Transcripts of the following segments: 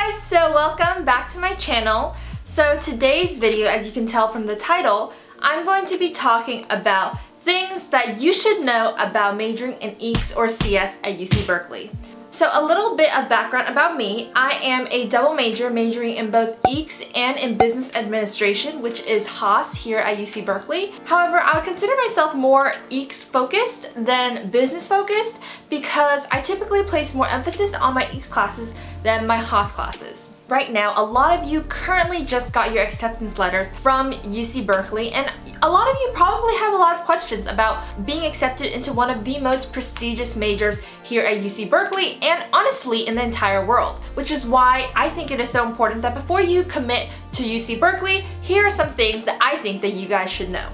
guys, so welcome back to my channel. So today's video, as you can tell from the title, I'm going to be talking about things that you should know about majoring in EECS or CS at UC Berkeley. So a little bit of background about me. I am a double major majoring in both EECS and in business administration, which is Haas here at UC Berkeley. However, I would consider myself more EECS focused than business focused because I typically place more emphasis on my EECS classes than my Haas classes. Right now, a lot of you currently just got your acceptance letters from UC Berkeley, and a lot of you probably have a lot of questions about being accepted into one of the most prestigious majors here at UC Berkeley and honestly in the entire world, which is why I think it is so important that before you commit to UC Berkeley, here are some things that I think that you guys should know.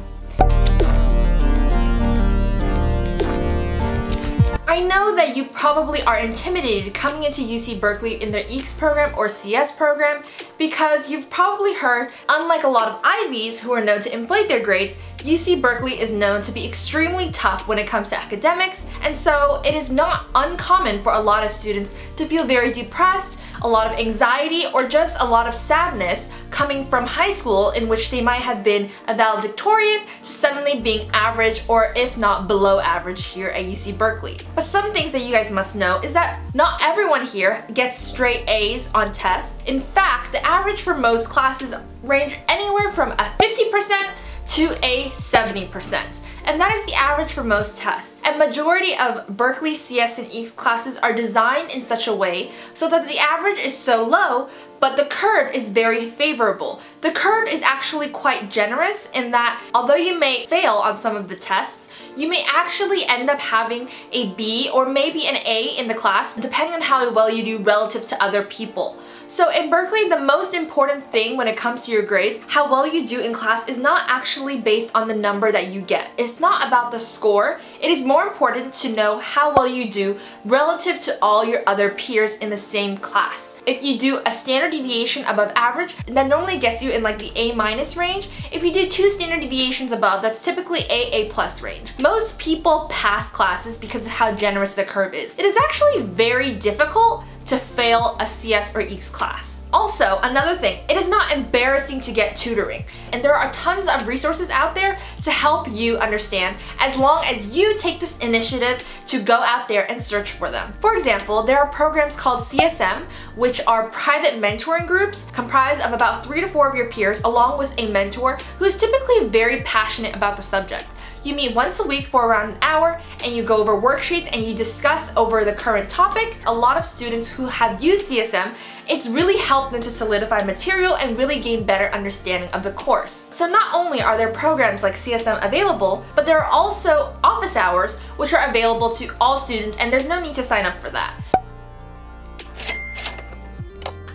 I know that you probably are intimidated coming into UC Berkeley in their EECS program or CS program because you've probably heard, unlike a lot of Ivies who are known to inflate their grades, UC Berkeley is known to be extremely tough when it comes to academics, and so it is not uncommon for a lot of students to feel very depressed, a lot of anxiety, or just a lot of sadness coming from high school in which they might have been a valedictorian to suddenly being average or if not below average here at UC Berkeley. But some things that you guys must know is that not everyone here gets straight A's on tests. In fact, the average for most classes range anywhere from a 50% to a 70%. And that is the average for most tests. And majority of Berkeley CS and EECS classes are designed in such a way so that the average is so low, but the curve is very favorable. The curve is actually quite generous in that although you may fail on some of the tests, you may actually end up having a B or maybe an A in the class depending on how well you do relative to other people. So in Berkeley, the most important thing when it comes to your grades, how well you do in class, is not actually based on the number that you get. It's not about the score. It is more important to know how well you do relative to all your other peers in the same class. If you do a standard deviation above average, that normally gets you in like the A- range. If you do 2 standard deviations above, that's typically A+ range. Most people pass classes because of how generous the curve is. It is actually very difficult to fail a CS or EECS class. Also, another thing, it is not embarrassing to get tutoring, and there are tons of resources out there to help you understand as long as you take this initiative to go out there and search for them. For example, there are programs called CSM, which are private mentoring groups comprised of about 3 to 4 of your peers along with a mentor who is typically very passionate about the subject. You meet once a week for around an hour and you go over worksheets and you discuss over the current topic. A lot of students who have used CSM, it's really helped them to solidify material and really gain better understanding of the course. So not only are there programs like CSM available, but there are also office hours which are available to all students, and there's no need to sign up for that.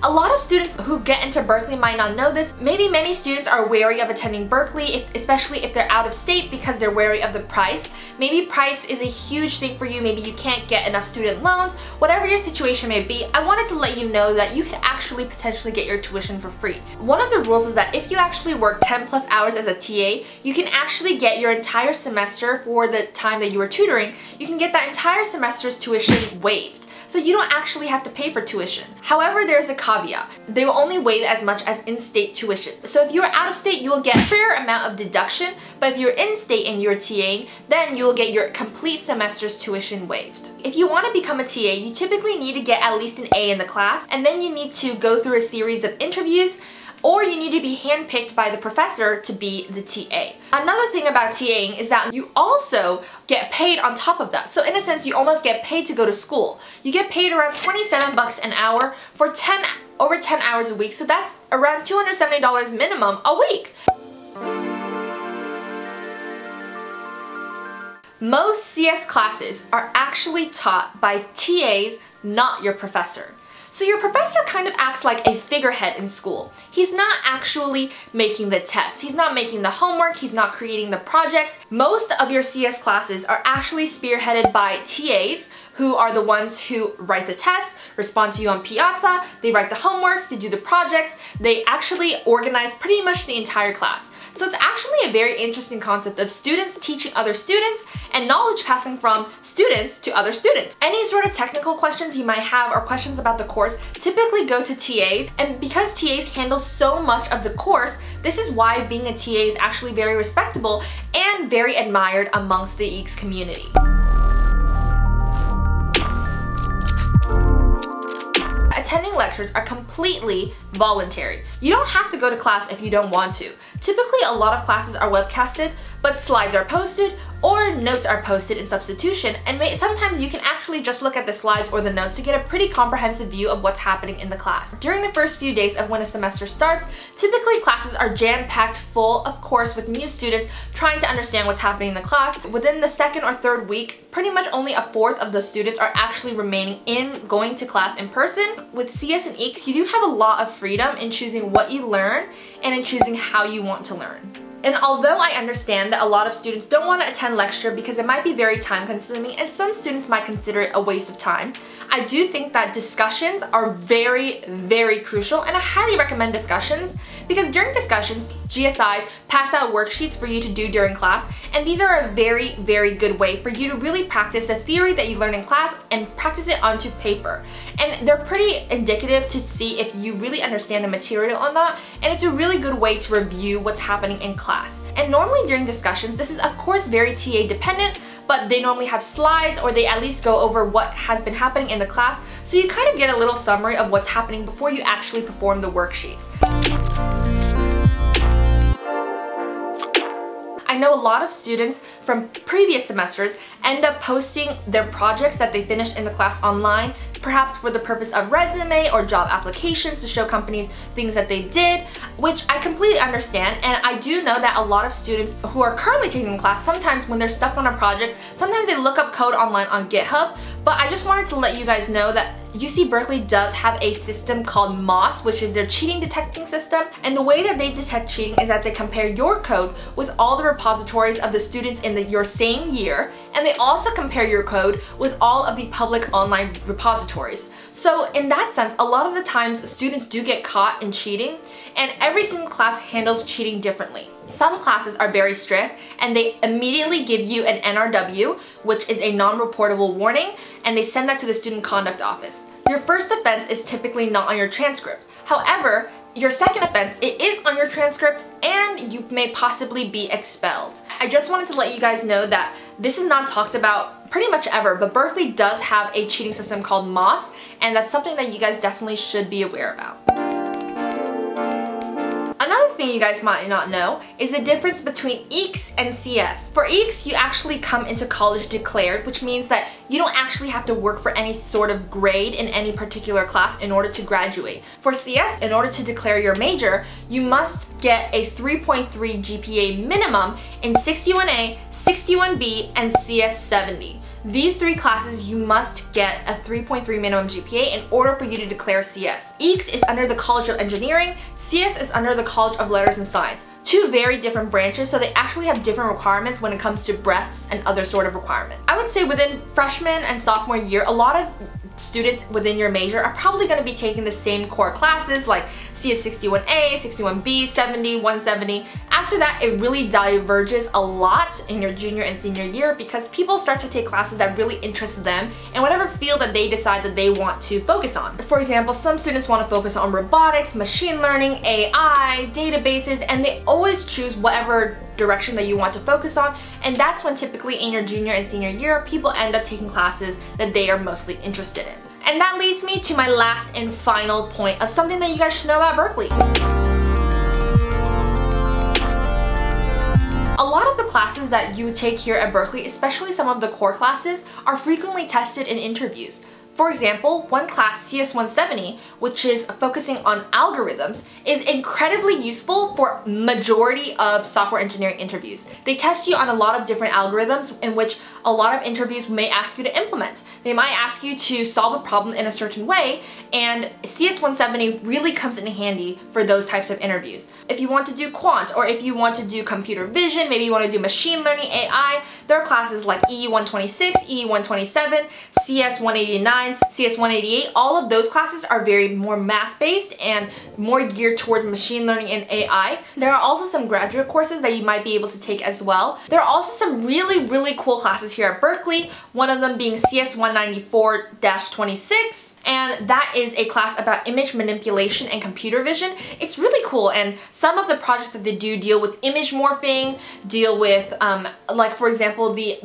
A lot of students who get into Berkeley might not know this. Maybe many students are wary of attending Berkeley, especially if they're out of state because they're wary of the price. Maybe price is a huge thing for you, maybe you can't get enough student loans. Whatever your situation may be, I wanted to let you know that you could actually potentially get your tuition for free. One of the rules is that if you actually work 10+ hours as a TA, you can actually get your entire semester for the time that you were tutoring. You can get that entire semester's tuition waived. So you don't actually have to pay for tuition. However, there's a caveat. They will only waive as much as in-state tuition. So if you're out of state, you will get a fair amount of deduction, but if you're in-state and you're TAing, then you will get your complete semester's tuition waived. If you want to become a TA, you typically need to get at least an A in the class, and then you need to go through a series of interviews, or you need to be handpicked by the professor to be the TA. Another thing about TAing is that you also get paid on top of that. So in a sense, you almost get paid to go to school. You get paid around 27 bucks an hour for over 10 hours a week, so that's around $270 minimum a week. Most CS classes are actually taught by TAs, not your professor. So your professor kind of acts like a figurehead in school. He's not actually making the test. He's not making the homework. He's not creating the projects. Most of your CS classes are actually spearheaded by TAs who are the ones who write the tests, respond to you on Piazza, they write the homeworks, they do the projects, they actually organize pretty much the entire class. So it's actually a very interesting concept of students teaching other students and knowledge passing from students to other students. Any sort of technical questions you might have or questions about the course typically go to TAs, and because TAs handle so much of the course, this is why being a TA is actually very respectable and very admired amongst the EECS community. Attending lectures are completely voluntary. You don't have to go to class if you don't want to. Typically, a lot of classes are webcasted, but slides are posted or notes are posted in substitution, and sometimes you can actually just look at the slides or the notes to get a pretty comprehensive view of what's happening in the class. During the first few days of when a semester starts, typically classes are jam-packed full, of course, with new students trying to understand what's happening in the class. Within the second or third week, pretty much only a fourth of the students are actually remaining in going to class in person. With CS and EECS, you do have a lot of freedom in choosing what you learn and in choosing how you want to learn. And although I understand that a lot of students don't want to attend lecture because it might be very time consuming and some students might consider it a waste of time, I do think that discussions are very, very crucial, and I highly recommend discussions because during discussions, GSIs pass out worksheets for you to do during class, and these are a very, very good way for you to really practice the theory that you learn in class and practice it onto paper. And they're pretty indicative to see if you really understand the material or not, and it's a really good way to review what's happening in class. And normally during discussions, this is of course very TA dependent, but they normally have slides or they at least go over what has been happening in the class, so you kind of get a little summary of what's happening before you actually perform the worksheets. I know a lot of students from previous semesters end up posting their projects that they finished in the class online, perhaps for the purpose of resume or job applications to show companies things that they did, which I completely understand, and I do know that a lot of students who are currently taking the class, sometimes when they're stuck on a project, sometimes they look up code online on GitHub, but I just wanted to let you guys know that UC Berkeley does have a system called MOS, which is their cheating detecting system, and the way that they detect cheating is that they compare your code with all the repositories of the students in your same year, and they also compare your code with all of the public online repositories. So in that sense, a lot of the times students do get caught in cheating, and every single class handles cheating differently. Some classes are very strict and they immediately give you an NRW, which is a non-reportable warning, and they send that to the student conduct office. Your first offense is typically not on your transcript. However, your second offense, it is on your transcript and you may possibly be expelled. I just wanted to let you guys know that this is not talked about pretty much ever, but Berkeley does have a cheating system called MOS, and that's something that you guys definitely should be aware about. Another thing you guys might not know is the difference between EECS and CS. For EECS, you actually come into college declared, which means that you don't actually have to work for any sort of grade in any particular class in order to graduate. For CS, in order to declare your major, you must get a 3.3 GPA minimum in 61A, 61B, and CS 70. These three classes, you must get a 3.3 minimum GPA in order for you to declare CS. EECS is under the College of Engineering, CS is under the College of Letters and Science. Two very different branches, so they actually have different requirements when it comes to breadths and other sort of requirements. I would say within freshman and sophomore year, a lot of students within your major are probably going to be taking the same core classes like CS 61A, 61B, 70, 170. After that, it really diverges a lot in your junior and senior year because people start to take classes that really interest them in whatever field that they decide that they want to focus on. For example, some students want to focus on robotics, machine learning, AI, databases, and they always choose whatever direction that you want to focus on, and that's when typically in your junior and senior year, people end up taking classes that they are mostly interested in. And that leads me to my last and final point of something that you guys should know about Berkeley. A lot of the classes that you take here at Berkeley, especially some of the core classes, are frequently tested in interviews. For example, one class, CS 170, which is focusing on algorithms, is incredibly useful for majority of software engineering interviews. They test you on a lot of different algorithms in which a lot of interviews may ask you to implement. They might ask you to solve a problem in a certain way, and CS 170 really comes in handy for those types of interviews. If you want to do quant, or if you want to do computer vision, maybe you want to do machine learning, AI, there are classes like EE126, EE127, CS 189, CS 188, all of those classes are very more math-based and more geared towards machine learning and AI. There are also some graduate courses that you might be able to take as well. There are also some really cool classes here at Berkeley, one of them being CS 194-26, and that is a class about image manipulation and computer vision. It's really cool, and some of the projects that they do deal with image morphing, deal with, like for example, the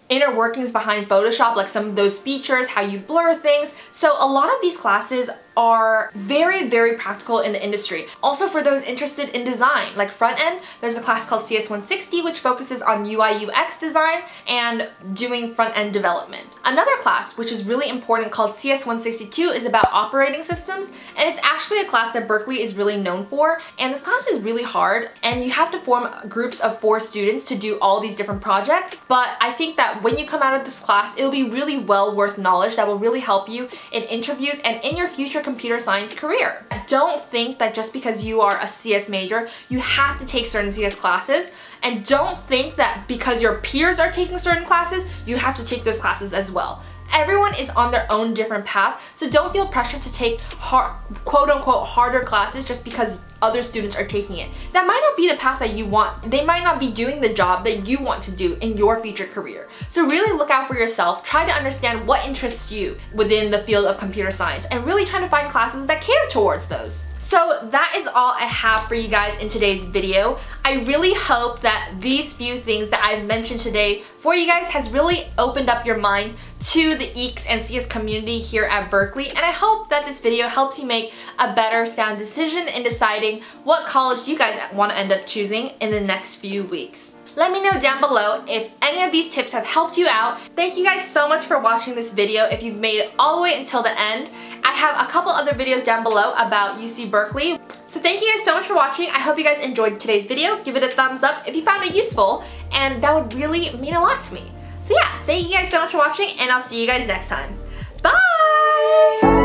inner workings behind Photoshop, like some of those features, how you blur things. So a lot of these classes are very practical in the industry. Also for those interested in design, like front end, there's a class called CS 160 which focuses on UI UX design and doing front end development. Another class which is really important called CS 162 is about operating systems, and it's actually a class that Berkeley is really known for, and this class is really hard and you have to form groups of 4 students to do all these different projects. But I think that when you come out of this class, it'll be really well worth knowledge that will really help you in interviews and in your future computer science career. Don't think that just because you are a CS major, you have to take certain CS classes, and don't think that because your peers are taking certain classes, you have to take those classes as well. Everyone is on their own different path, so don't feel pressure to take quote-unquote harder classes just because other students are taking it. That might not be the path that you want. They might not be doing the job that you want to do in your future career. So really look out for yourself, try to understand what interests you within the field of computer science, and really try to find classes that cater towards those. So that is all I have for you guys in today's video. I really hope that these few things that I've mentioned today for you guys has really opened up your mind to the EECS and CS community here at Berkeley, and I hope that this video helps you make a better sound decision in deciding what college you guys want to end up choosing in the next few weeks. Let me know down below if any of these tips have helped you out. Thank you guys so much for watching this video. If you've made it all the way until the end, I have a couple other videos down below about UC Berkeley. So thank you guys so much for watching. I hope you guys enjoyed today's video. Give it a thumbs up if you found it useful, and that would really mean a lot to me. So yeah, thank you guys so much for watching, and I'll see you guys next time. Bye!